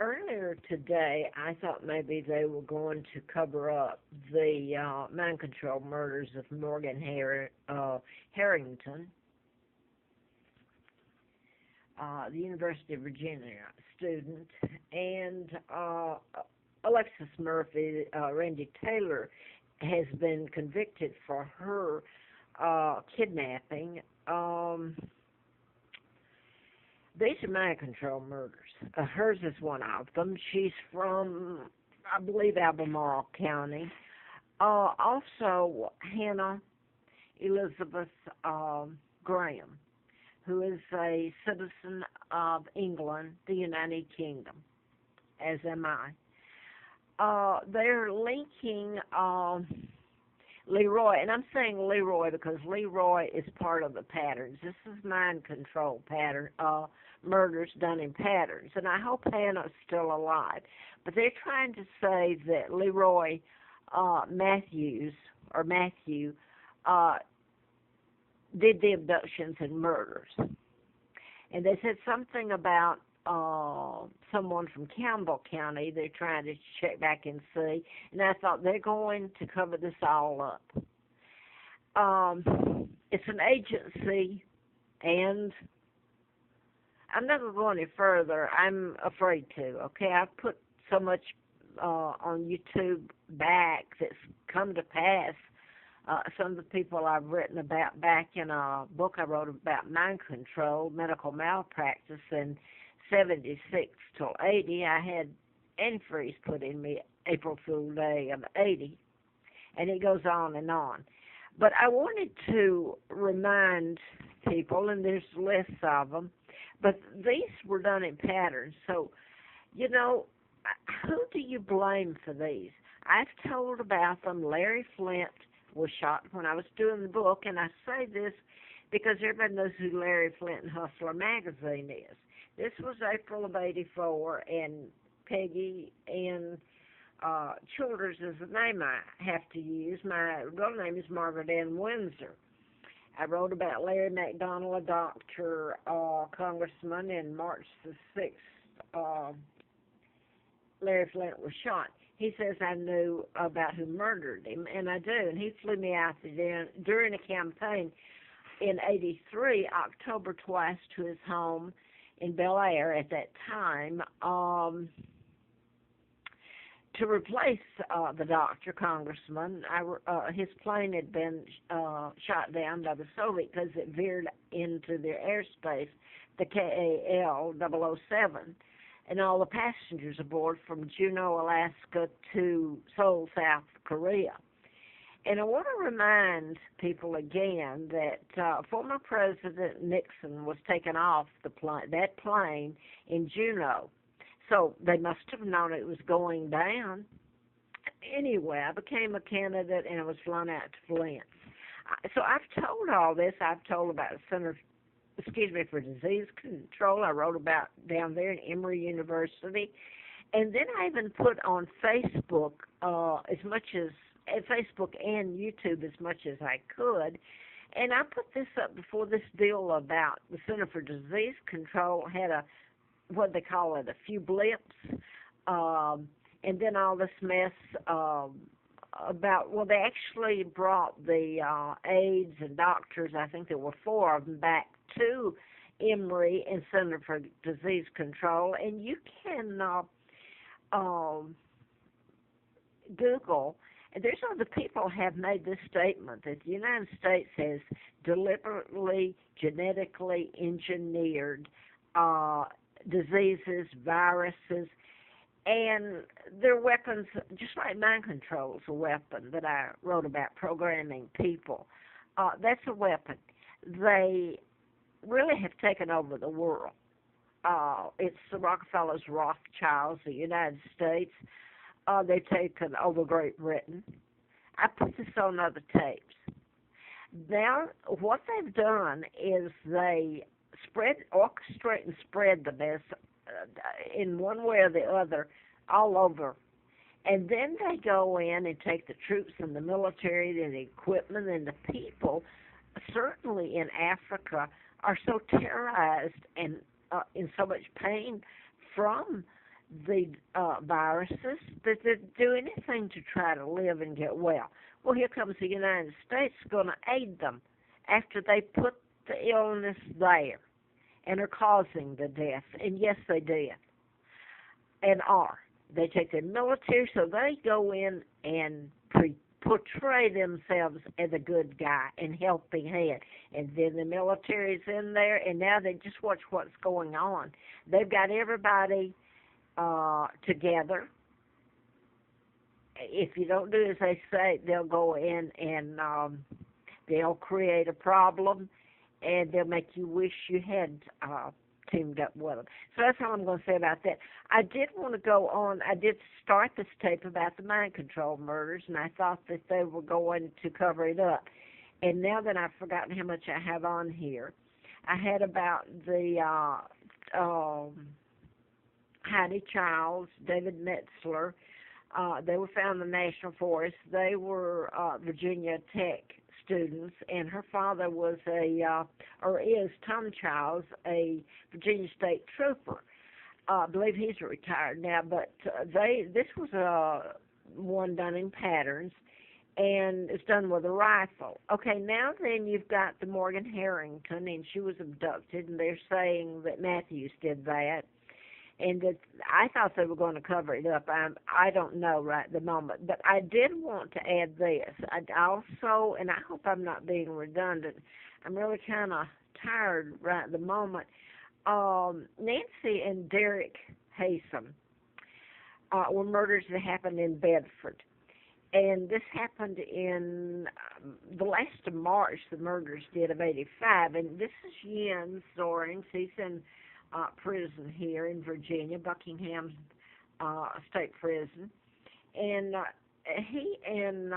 Earlier today, I thought maybe they were going to cover up the mind control murders of Morgan Harrington, the University of Virginia student, and Alexis Murphy. Randy Taylor has been convicted for her kidnapping. These are mind control murders. Hers is one of them. She's from, I believe, Albemarle County. Also, Hannah Elizabeth Graham, who is a citizen of England, the United Kingdom, as am I. They're linking Leroy, and I'm saying Leroy because Leroy is part of the patterns. This is mind control pattern, murders done in patterns, and I hope Hannah's still alive. But they're trying to say that Leroy Matthew, did the abductions and murders, and they said something about someone from Campbell County. They're trying to check back and see, and I thought they're going to cover this all up. It's an agency, and I'm not going to go any further. I'm afraid to. Okay, I've put so much on YouTube back that's come to pass. Some of the people I've written about back in a book I wrote about mind control, medical malpractice, and 76 till 80, I had antifreeze put in me April Fool Day of 80, and it goes on and on. But I wanted to remind people, and there's lists of them, but these were done in patterns. So, you know, who do you blame for these? I've told about them. Larry Flint was shot when I was doing the book, and I say this because everybody knows who Larry Flint and Hustler magazine is. This was April of 84, and Peggy and Childers is the name I have to use. My real name is Margaret Ann Windsor. I wrote about Larry McDonald, a doctor, congressman, and March the 6th, Larry Flint was shot. He says I knew about who murdered him, and I do, and he flew me out there during a campaign in 83, October twice, to his home in Bel Air at that time, to replace the doctor, congressman. His plane had been shot down by the Soviets because it veered into their airspace, the KAL-007, and all the passengers aboard from Juneau, Alaska to Seoul, South Korea. And I want to remind people again that former President Nixon was taken off that plane in Juneau. So they must have known it was going down. Anyway, I became a candidate and I was flown out to Flint. So I've told all this. I've told about the Center for Disease Control. I wrote about down there in Emory University. And then I even put on Facebook Facebook and YouTube as much as I could. And I put this up before this deal about the Center for Disease Control had what they call it, a few blips, and then all this mess about, they actually brought the aides and doctors, I think there were 4 of them, back to Emory and Center for Disease Control, and you can Google, and there's other people have made this statement that the United States has deliberately, genetically engineered diseases, viruses, and they're weapons, just like mind control is a weapon that I wrote about, programming people. That's a weapon. They really have taken over the world. It's the Rockefellers, Rothschilds, the United States. They've taken over Great Britain. I put this on other tapes. Now, what they've done is they orchestrate and spread the mess in one way or the other all over. And then they go in and take the troops and the military and the equipment and the people, certainly in Africa, are so terrorized and in so much pain from the viruses, that do anything to try to live and get well. Well, here comes the United States going to aid them after they put the illness there and are causing the death. And yes, they did and are. They take the military, so they go in and portray themselves as a good guy and helping hand. And then the military's in there, and now they just watch what's going on. They've got everybody together. If you don't do as they say, they'll go in and they'll create a problem, and they'll make you wish you had teamed up with them. So that's all I'm going to say about that. I did want to go on. I did start this tape about the mind control murders, and I thought that they were going to cover it up. And now that I've forgotten how much I have on here, I had about the Heidi Childs, David Metzler. They were found in the National Forest. They were Virginia Tech students, and her father was is Tom Childs, a Virginia State trooper. I believe he's retired now, but this was one done in patterns, and it's done with a rifle. Okay, now then you've got the Morgan Harrington, and she was abducted, and they're saying that Matthews did that. And that I thought they were going to cover it up. I don't know right at the moment. But I did want to add this. I also, and I hope I'm not being redundant, I'm really kind of tired right at the moment. Nancy and Derek Haysom were murders that happened in Bedford. And this happened in the last of March, the murders did, of 85. And this is Jens SOERINGS. He's in prison here in Virginia, Buckingham State Prison, and he and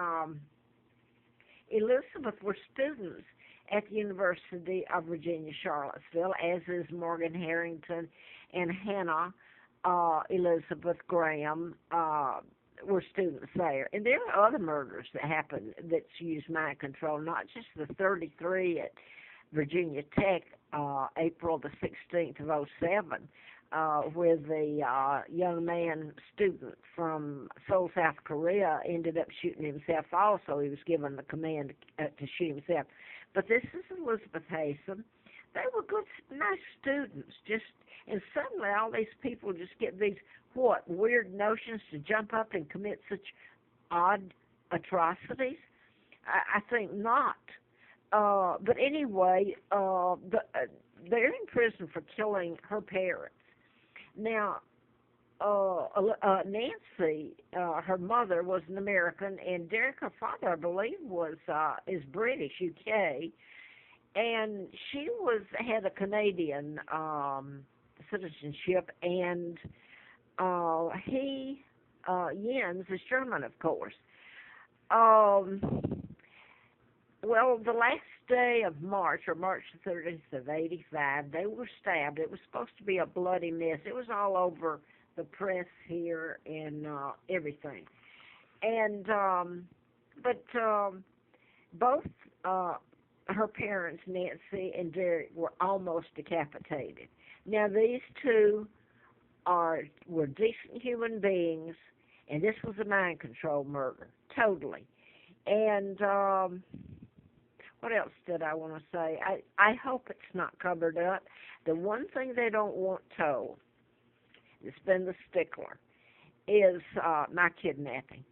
Elizabeth were students at the University of Virginia, Charlottesville, as is Morgan Harrington and Hannah Elizabeth Graham were students there. And there are other murders that happened that's used mind control, not just the 33 at Virginia Tech, April the 16th of 07, where the young man student from Seoul, South Korea, ended up shooting himself also. He was given the command to shoot himself. But this is Elizabeth Haysom. They were good, nice students. And suddenly all these people just get these, weird notions to jump up and commit such odd atrocities? I think not. But anyway, they're in prison for killing her parents. Now, Nancy, her mother, was an American, and Derek, her father, I believe, is British, UK, and she had a Canadian citizenship, and Jens is German, of course. Well, the last day of March, or March the 30th of 85, they were stabbed. It was supposed to be a bloody mess. It was all over the press here and everything. And, both her parents, Nancy and Derek, were almost decapitated. Now, these two were decent human beings, and this was a mind control murder, totally. And, what else did I want to say? I hope it's not covered up. The one thing they don't want told, it's been the stickler, is my kidnapping.